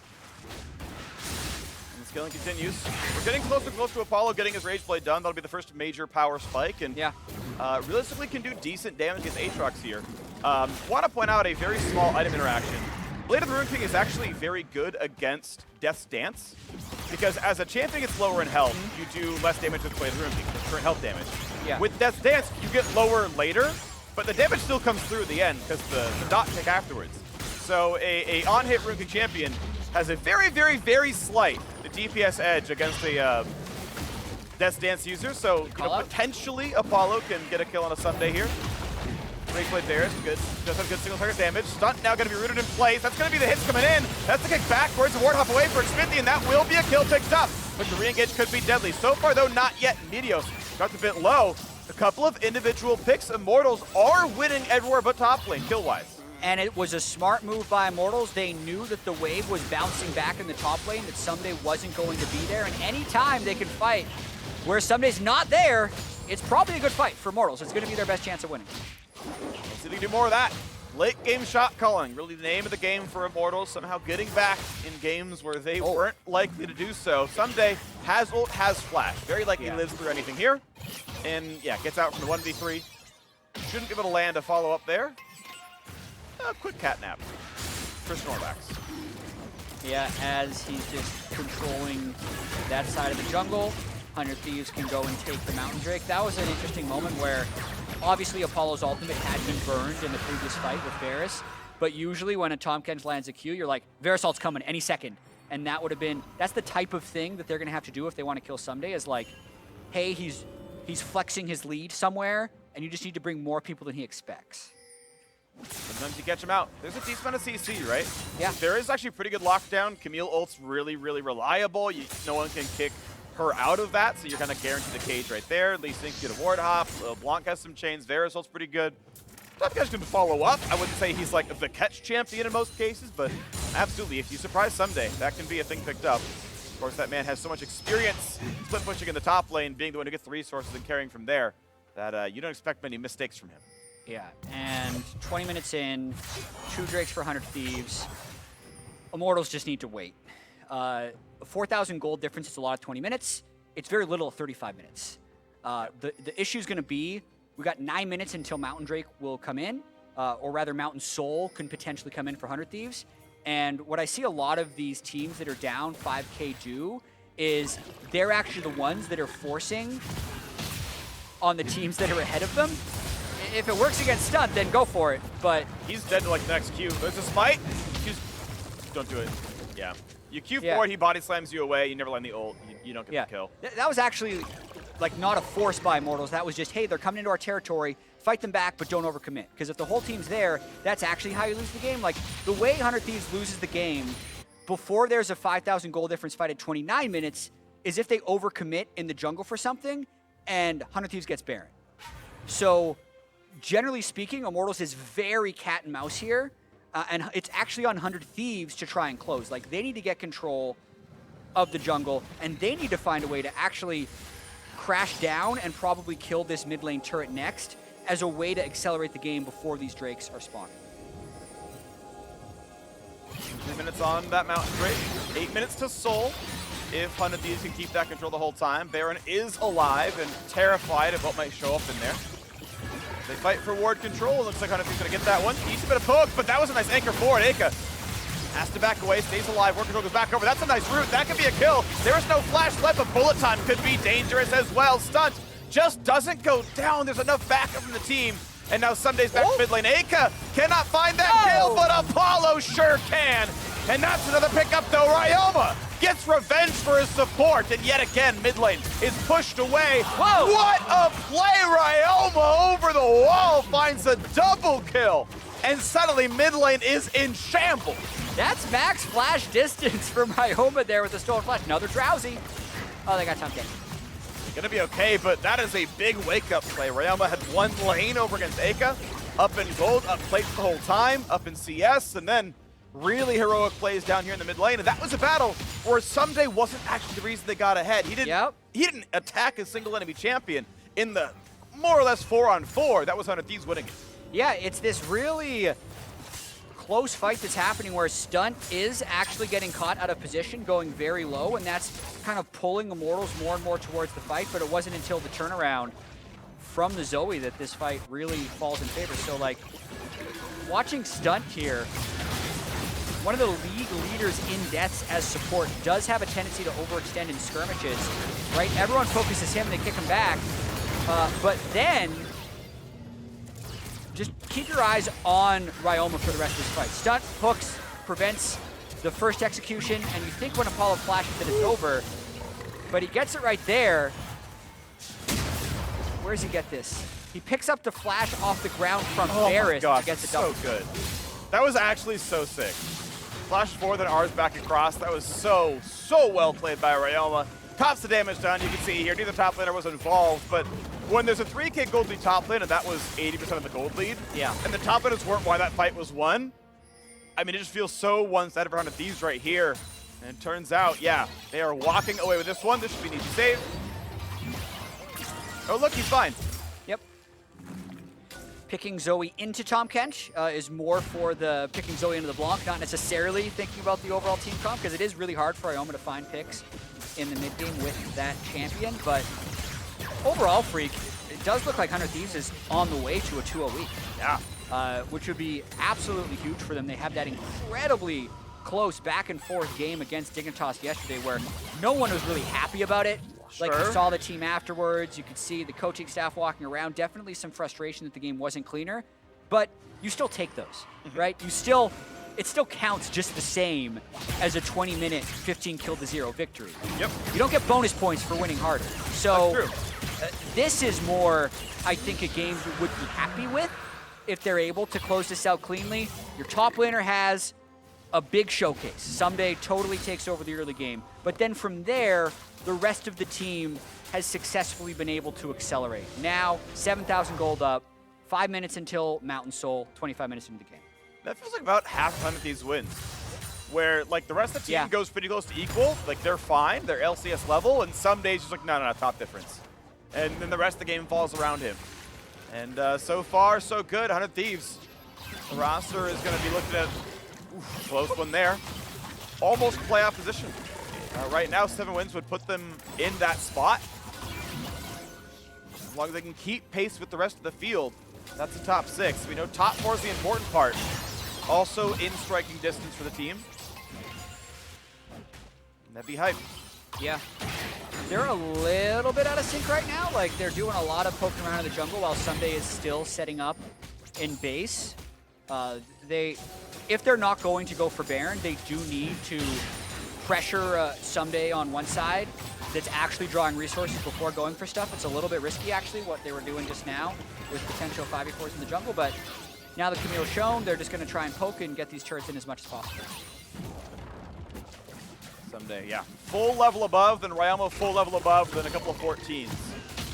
And the scaling continues. We're getting closer to Apollo getting his Rage Blade done. That'll be the first major power spike, and realistically can do decent damage against Aatrox here. Want to point out a very small item interaction. Blade of the Ruined King is actually very good against Death's Dance, because as a champion gets lower in health, you do less damage with Blade of the Ruined King, the current health damage. Yeah. With Death's Dance, you get lower later, but the damage still comes through at the end because the dot tick afterwards. So a on-hit Ruined King champion has a very, very, very slight DPS edge against a Death's Dance user. So potentially Apollo can get a kill on a Ssumday here. Great play there, good. Does have good single target damage. Stunt now going to be rooted in place. That's going to be the hits coming in. That's the kick backwards. A ward hop away for Xmithie, and that will be a kill picked up. But the re-engage could be deadly. So far, though, not yet. Meteos got a bit low. A couple of individual picks. Immortals are winning everywhere but top lane, kill-wise. And it was a smart move by Immortals. They knew that the wave was bouncing back in the top lane, that Ssumday wasn't going to be there, and any time they can fight where Sumday's not there, it's probably a good fight for Immortals. It's going to be their best chance of winning. Let's see if they can do more of that. Late game shot calling, really the name of the game for Immortals, somehow getting back in games where they weren't likely to do so. Ssumday has ult, has flash. Very likely lives through anything here. And yeah, gets out from the 1v3. Shouldn't give it a land to follow up there. A quick catnap for Snorlax. Yeah, as he's just controlling that side of the jungle, 100 Thieves can go and take the Mountain Drake. That was an interesting moment where obviously Apollo's ultimate had been burned in the previous fight with Varus, but usually when a Tahm Kench lands a Q, you're like, Varus ult's coming any second. And that would have been, that's the type of thing that they're gonna have to do if they want to kill Ssumday, is like, hey, he's flexing his lead somewhere, and you just need to bring more people than he expects. Sometimes you catch him out. There's a decent amount of CC, right? Yeah. There is actually pretty good lockdown. Camille ult's really, really reliable. No one can kick her out of that, so you're kind of guaranteed the cage right there. Lee Sin can get a ward hop. LeBlanc has some chains. Varus ult's pretty good. Top guy's going to follow up. I wouldn't say he's like the catch champion in most cases, but absolutely, if you surprise Ssumday, that can be a thing picked up. Of course, that man has so much experience split pushing in the top lane, being the one who gets the resources and carrying from there, that you don't expect many mistakes from him. Yeah, and 20 minutes in, 2 Drakes for 100 Thieves. Immortals just need to wait. 4,000 gold difference is a lot of 20 minutes. It's very little at 35 minutes. The issue is going to be, we got 9 minutes until Mountain Drake will come in, or rather Mountain Soul can potentially come in for 100 Thieves. And what I see a lot of these teams that are down 5k do is they're actually the ones that are forcing on the teams that are ahead of them. If it works against Stunt, then go for it, but... He's dead to like the next Q. There's a smite. Don't do it. Yeah. You Q forward, he body slams you away, you never land the ult, you don't get the kill. That was actually like not a force by Immortals. That was just, hey, they're coming into our territory, fight them back, but don't overcommit. Because if the whole team's there, that's actually how you lose the game. Like, the way 100 Thieves loses the game before there's a 5,000 goal difference fight at 29 minutes is if they overcommit in the jungle for something, and 100 Thieves gets Baron. So, generally speaking, Immortals is very cat and mouse here, and it's actually on 100 Thieves to try and close. Like, they need to get control of the jungle, and they need to find a way to actually crash down and probably kill this mid lane turret next as a way to accelerate the game before these Drakes are spawning. 3 minutes on that Mountain Drake, 8 minutes to Soul. If 100 Thieves can keep that control the whole time, Baron is alive and terrified of what might show up in there. They fight for ward control. Looks like 100 Thieves gonna get that one. Easy bit of poke, but that was a nice anchor forward. Eika has to back away, stays alive. Ward control goes back over. That's a nice route. That could be a kill. There is no flash left, but bullet time could be dangerous as well. Stunt just doesn't go down. There's enough backup from the team. And now Ssumday's back mid lane. Eika cannot find that kill, but Apollo sure can. And that's another pickup though. Ryoma gets revenge for his support. And yet again, mid lane is pushed away. Whoa! What a play! Ryoma over the wall finds a double kill. And suddenly mid lane is in shambles. That's max flash distance from Ryoma there with the stolen flash. Another drowsy. Oh, they got Tahm Kench. Gonna be okay, but that is a big wake-up play. Ryoma had one lane over against Eika, up in gold, up plate the whole time, up in CS, and then really heroic plays down here in the mid lane. And that was a battle where Ssumday wasn't actually the reason they got ahead. He didn't attack a single enemy champion in the more or less 4-on-4. That was 100 Thieves winning it. Yeah, it's this really close fight that's happening where Stunt is actually getting caught out of position, going very low, and that's kind of pulling Immortals more and more towards the fight, but it wasn't until the turnaround from the Zoe that this fight really falls in favor. So, like, watching Stunt here, one of the league leaders in deaths as support, does have a tendency to overextend in skirmishes, right? Everyone focuses him, they kick him back. But then, just keep your eyes on Ryoma for the rest of this fight. Stunt, hooks, prevents the first execution, and you think when Apollo flashes that it's over, but he gets it right there. Where does he get this? He picks up the flash off the ground from Varus to get the double. So good. That was actually so sick. Flash forward, then R's back across. That was so well played by Ryoma. Tops the damage done. You can see here, neither top laner was involved, but when there's a 3K gold lead top lane, and that was 80% of the gold lead, and the top laners weren't why that fight was won, I mean, it just feels so one-sided for 100 Thieves right here. And it turns out, yeah, they are walking away with this one. This should be an easy save. Oh, look, he's fine. Yep. Picking Zoe into Tahm Kench is more for the picking Zoe into LeBlanc, not necessarily thinking about the overall team comp, because it is really hard for Ryoma to find picks in the mid game with that champion. But overall, Freak, it does look like 100 Thieves is on the way to a 2-0 week. Yeah. Which would be absolutely huge for them. They have that incredibly close back and forth game against Dignitas yesterday where no one was really happy about it. Like, you saw the team afterwards, you could see the coaching staff walking around, definitely some frustration that the game wasn't cleaner, but you still take those, right? It still counts just the same as a 20-minute, 15-kill-to-0 victory. Yep. You don't get bonus points for winning harder. So this is more, I think, a game you would be happy with if they're able to close this out cleanly. Your top laner has a big showcase. Ssumday totally takes over the early game. But then from there, the rest of the team has successfully been able to accelerate. Now, 7,000 gold up, 5 minutes until Mountain Soul, 25 minutes into the game. That feels like about half of 100 Thieves wins. Where, like, the rest of the team goes pretty close to equal. Like, they're fine, they're LCS level, and some days just like, no, top difference. And then the rest of the game falls around him. And so far, so good. 100 Thieves. The roster is going to be looking at close one there. Almost playoff position. Right now, 7 wins would put them in that spot. As long as they can keep pace with the rest of the field, that's the top 6. We know top 4 is the important part. Also in striking distance for the team. That'd be hype. Yeah. They're a little bit out of sync right now. Like, they're doing a lot of poking around in the jungle while Ssumday is still setting up in base. If they're not going to go for Baron, they do need to pressure Ssumday on one side that's actually drawing resources before going for stuff. It's a little bit risky, actually, what they were doing just now with potential 5v4s in the jungle, but now that Camille's shown, they're just going to try and poke and get these turrets in as much as possible. Ssumday, yeah. Full level above, then Ryoma full level above, then a couple of 14s.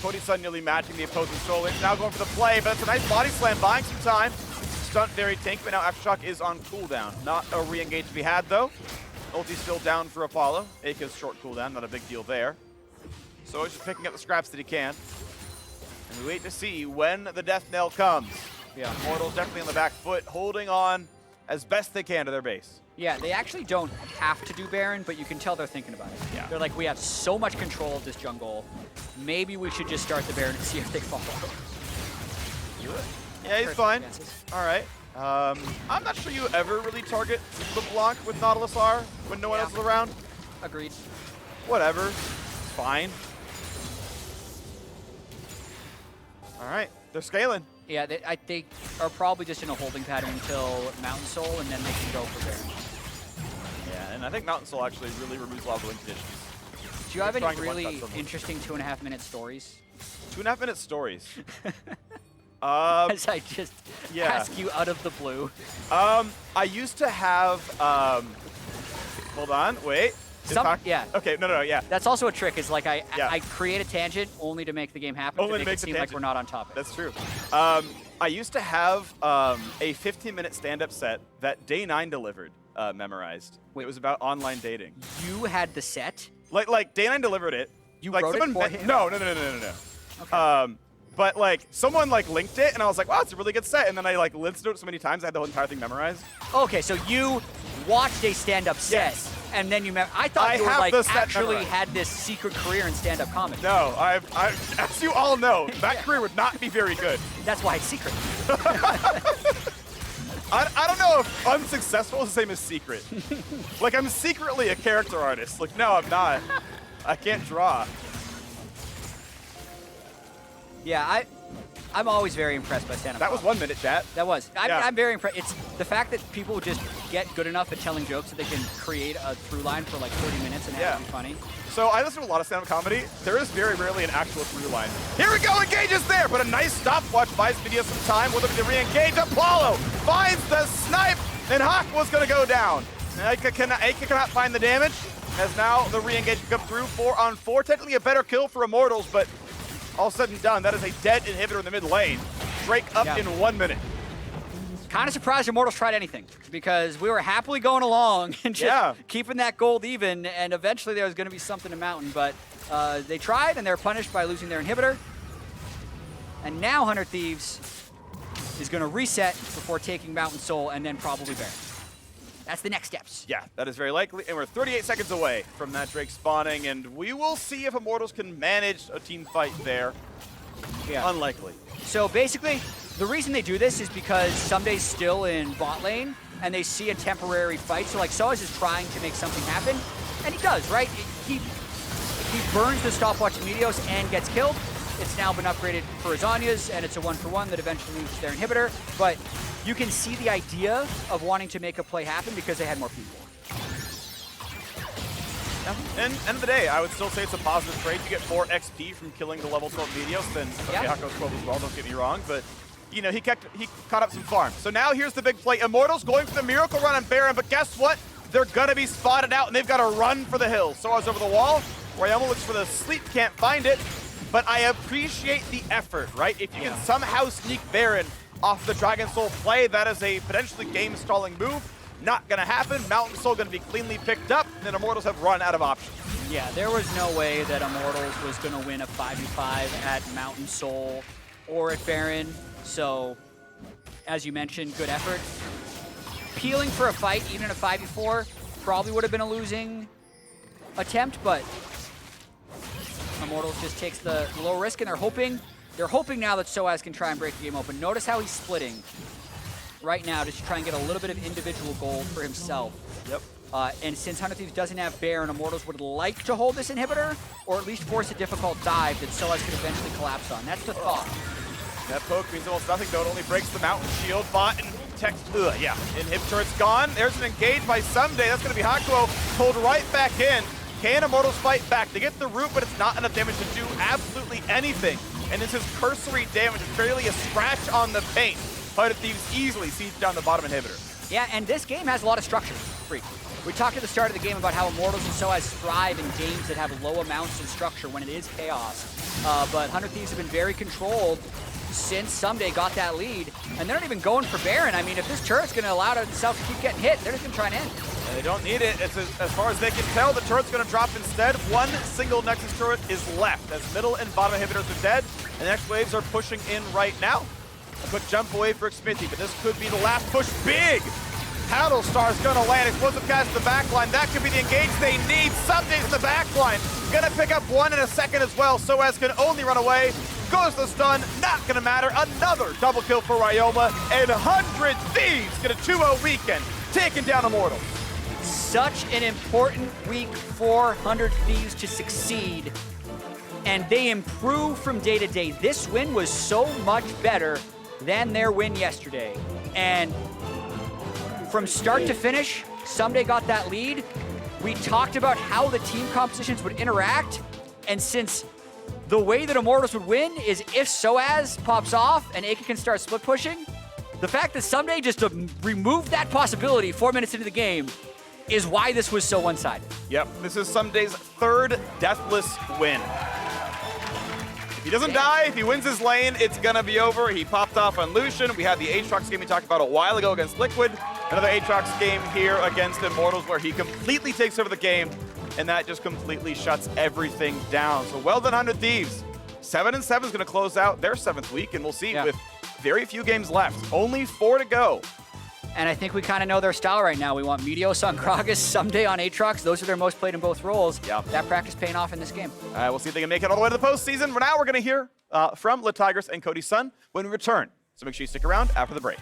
Cody nearly matching the opposing soul. Now going for the play, but it's a nice body slam, buying some time. Stunt very tanky, but now Aftershock is on cooldown. Not a re-engage to be had, though. Ulti's still down for Apollo. Eika's short cooldown, not a big deal there. So he's just picking up the scraps that he can. And we wait to see when the death knell comes. Yeah, Immortals definitely on the back foot, holding on as best they can to their base. Yeah, they actually don't have to do Baron, but you can tell they're thinking about it. Yeah. They're like, we have so much control of this jungle. Maybe we should just start the Baron and see if they fall. Yeah, he's fine. All right. I'm not sure you ever really target LeBlanc with Nautilus R when no one else is around. Agreed. Whatever. Fine. All right. They're scaling. Yeah, they are probably just in a holding pattern until Mountain Soul, and then they can go for Baron. Yeah, and I think Mountain Soul actually really removes a lot of the win conditions. Do you have any really interesting 2.5-minute stories? 2.5-minute stories. As I just ask you out of the blue. I used to have, hold on, wait. Okay, no, yeah. That's also a trick, is like I create a tangent only to make the game happen, to make it seem like we're not on topic. That's true. I used to have a 15-minute stand-up set that Day 9 delivered, memorized. Wait. It was about online dating. You had the set? Like Day 9 delivered it. You wrote it for him? No. Okay. But like someone like linked it, and I was like, wow, it's a really good set. And then I like listened to it so many times, I had the whole entire thing memorized. Okay, so you watched a stand-up set, and then you I thought you were like actually had this secret career in stand-up comedy. No, as you all know, that career would not be very good. That's why it's secret. I don't know if unsuccessful is the same as secret. Like, I'm secretly a character artist. Like, no, I'm not. I can't draw. Yeah, I'm always very impressed by stand-up. That was 1 minute, chat. That was. Yeah. I'm very impressed. It's the fact that people just get good enough at telling jokes that they can create a through line for like 30 minutes and have it be funny. So I listen to a lot of stand-up comedy. There is very rarely an actual through line. Here we go, engages there, but a nice stopwatch buys Meteos some time. We're looking to re-engage. Apollo finds the snipe, and Hakuho's gonna go down. Eika cannot find the damage, as now the re-engage can come through. 4-on-4, technically a better kill for Immortals, but all said and done, that is a dead inhibitor in the mid lane. Drake up in 1 minute. Kind of surprised Immortals tried anything, because we were happily going along and just keeping that gold even, and eventually there was going to be something in Mountain, but they tried and they're punished by losing their inhibitor. And now 100 Thieves is going to reset before taking Mountain Soul and then probably Baron. That's the next steps. Yeah, that is very likely, and we're 38 seconds away from that Drake spawning, and we will see if Immortals can manage a team fight there. Yeah. Unlikely. So basically, the reason they do this is because Ssumday's still in bot lane, and they see a temporary fight. So like sOAZ is trying to make something happen, and he does, right? He burns the stopwatch of Meteos and gets killed. It's now been upgraded for Azania's, and it's a 1-for-1 that eventually loses their inhibitor. But you can see the idea of wanting to make a play happen because they had more people. And end of the day, I would still say it's a positive trade. You get more XP from killing the level 12 Meteos than Hakuho's 12 as well, don't get me wrong, but you know, he caught up some farm. So now here's the big play. Immortals going for the miracle run on Baron, but guess what? They're gonna be spotted out and they've got to run for the hill. sOAZ over the wall. Ryoma looks for the sleep, can't find it, but I appreciate the effort, right? If you can somehow sneak Baron off the Dragon Soul play, that is a potentially game-stalling move. Not gonna happen. Mountain Soul gonna be cleanly picked up, and then Immortals have run out of options. Yeah, there was no way that Immortals was gonna win a 5v5 at Mountain Soul or at Baron. So, as you mentioned, good effort. Peeling for a fight, even in a 5v4, probably would have been a losing attempt, but Immortals just takes the low risk, and they're hoping now that sOAZ can try and break the game open. Notice how he's splitting right now just to try and get a little bit of individual gold for himself. Yep. And since 100 Thieves doesn't have Baron, Immortals would like to hold this inhibitor, or at least force a difficult dive that sOAZ could eventually collapse on. That's the thought. That poke means almost nothing, though. It only breaks the mountain shield. Bot and text. Inhib turret's gone. There's an engage by Ssumday. That's going to be Hakuho pulled right back in. Can Immortals fight back? They get the root, but it's not enough damage to do absolutely anything. And this is cursory damage. It's barely a scratch on the paint. 100 Thieves easily siege down the bottom inhibitor. Yeah, and this game has a lot of structure. We talked at the start of the game about how Immortals and sOAZ thrive in games that have low amounts of structure when it is chaos. But 100 Thieves have been very controlled since Ssumday got that lead, and they're not even going for Baron. I mean, if this turret's going to allow itself to keep getting hit, they're just going to try and end. They don't need it. It's as far as they can tell, the turret's going to drop instead. One single Nexus turret is left as middle and bottom inhibitors are dead, and the next waves are pushing in right now. A quick jump away for Xmithie, but this could be the last push. Big! Paddle Star's going to land. Explosive cast in the backline. That could be the engage they need. Ssumday's in the backline. Going to pick up one in a second as well. sOAZ can only run away. Goes the stun. Not going to matter. Another double kill for Ryoma. And 100 Thieves get a 2-0 weekend. Taking down Immortals. Such an important week for 100 Thieves to succeed. And they improve from day to day. This win was so much better than their win yesterday. And from start to finish, Ssumday got that lead. We talked about how the team compositions would interact, and since the way that Immortals would win is if sOAZ pops off and Eika can start split pushing, the fact that Ssumday just removed that possibility 4 minutes into the game is why this was so one-sided. Yep, this is Ssumday's third deathless win. If he doesn't die, if he wins his lane, it's gonna be over. He popped off on Lucian. We had the Aatrox game we talked about a while ago against Liquid. Another Aatrox game here against Immortals where he completely takes over the game, and that just completely shuts everything down. So well done, 100 Thieves. 7-7 is gonna close out their 7th week, and we'll see with very few games left. Only 4 to go. And I think we kind of know their style right now. We want Meteos on Gragas, Ssumday on Aatrox. Those are their most played in both roles. Yeah. That practice paying off in this game. We'll see if they can make it all the way to the postseason. For now, we're going to hear from LeTigris and Cody's son when we return. So make sure you stick around after the break.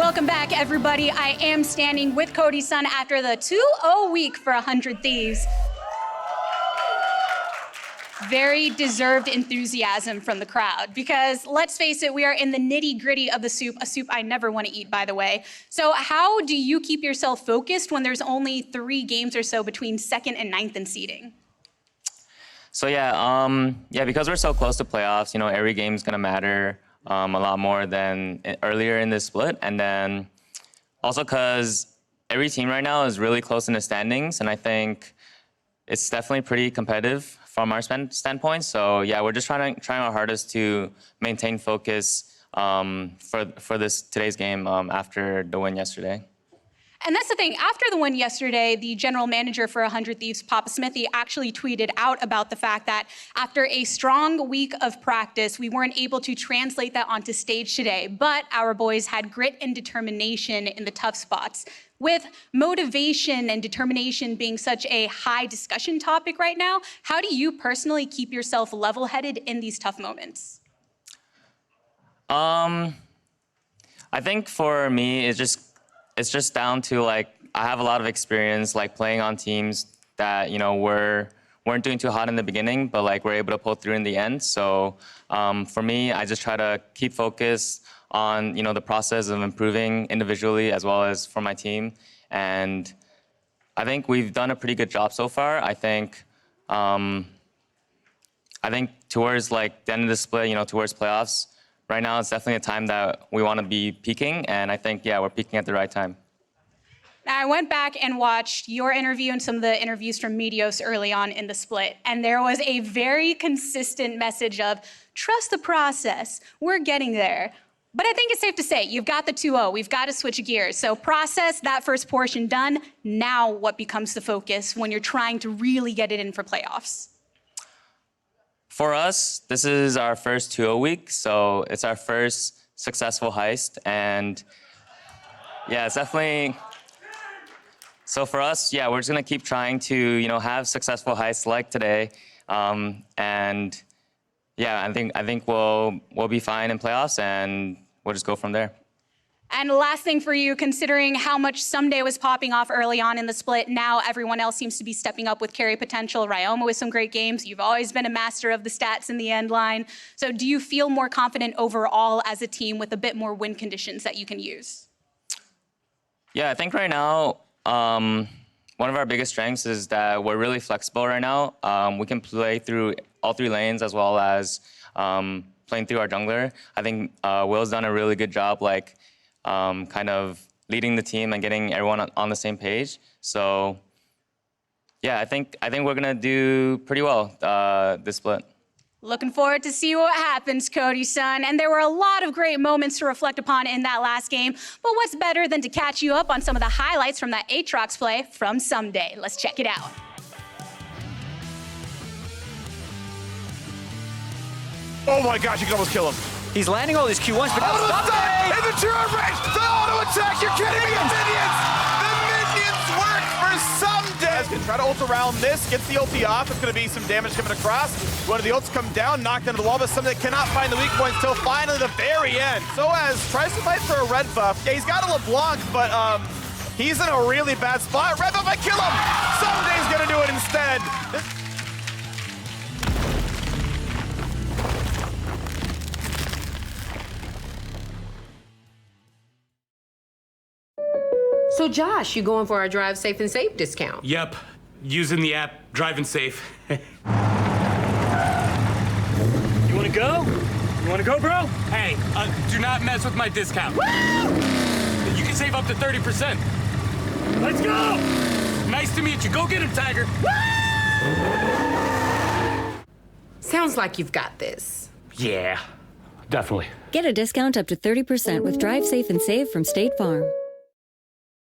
welcome back, everybody. I am standing with Cody's son after the 2-0 week for 100 Thieves. Very deserved enthusiasm from the crowd because let's face it, we are in the nitty gritty of the soup, a soup I never want to eat, by the way. So how do you keep yourself focused when there's only 3 games or so between 2nd and 9th in seeding? So because we're so close to playoffs, you know, every game's gonna matter a lot more than earlier in this split. And then also because every team right now is really close in the standings, and I think it's definitely pretty competitive from our standpoint. So yeah, we're just trying our hardest to maintain focus for today's game after the win yesterday. And that's the thing, after the win yesterday, the general manager for 100 Thieves, Xmithie, actually tweeted out about the fact that after a strong week of practice, we weren't able to translate that onto stage today, but our boys had grit and determination in the tough spots. With motivation and determination being such a high discussion topic right now, how do you personally keep yourself level-headed in these tough moments? I think for me, it's just down to like, I have a lot of experience like playing on teams that, you know, weren't doing too hot in the beginning, but like we're able to pull through in the end. So for me, I just try to keep focused on, you know, the process of improving individually as well as for my team. And I think we've done a pretty good job so far. I think towards like the end of the split, you know, towards playoffs, right now it's definitely a time that we want to be peaking. And I think, yeah, we're peaking at the right time. I went back and watched your interview and some of the interviews from Meteos early on in the split, and there was a very consistent message of trust the process. We're getting there. But I think it's safe to say you've got the 2-0. We've got to switch gears. So process that first portion done. Now what becomes the focus when you're trying to really get it in for playoffs? For us, this is our first 2-0 week, so it's our first successful heist, and yeah, it's definitely. So for us, yeah, we're just gonna keep trying to, you know, have successful heists like today, and yeah, I think we'll be fine in playoffs, and we'll just go from there. And last thing for you, considering how much Ssumday was popping off early on in the split, now everyone else seems to be stepping up with carry potential. Ryoma with some great games. You've always been a master of the stats in the end line. So do you feel more confident overall as a team with a bit more win conditions that you can use? Yeah, I think right now, one of our biggest strengths is that we're really flexible right now. We can play through all 3 lanes as well as playing through our jungler. I think Will's done a really good job, like kind of leading the team and getting everyone on the same page. So yeah, I think we're gonna do pretty well this split. Looking forward to see what happens, Cody, son. And there were a lot of great moments to reflect upon in that last game. But what's better than to catch you up on some of the highlights from that Aatrox play from Ssumday? Let's check it out. Oh my gosh, you can almost kill him. He's landing all these Q1s, but Oh, the now stun! And the turret range! The auto attack! You're kidding me! The minions work for Ssumday! Can try to ult around this, gets the ulti off. It's going to be some damage coming across. One of the ults come down, knocked into the wall, but Ssumday cannot find the weak points till finally the very end. sOAZ tries to fight for a red buff. Yeah, he's got a LeBlanc, but he's in a really bad spot. Red buff, I kill him! Ssumday's going to do it instead. So Josh, you going for our Drive Safe and Save discount? Yep, using the app, driving safe. You wanna go? You wanna go, bro? Hey, do not mess with my discount. Woo! You can save up to 30%. Let's go! Nice to meet you. Go get him, Tiger. Woo! Sounds like you've got this. Yeah, definitely. Get a discount up to 30% with Drive Safe and Save from State Farm.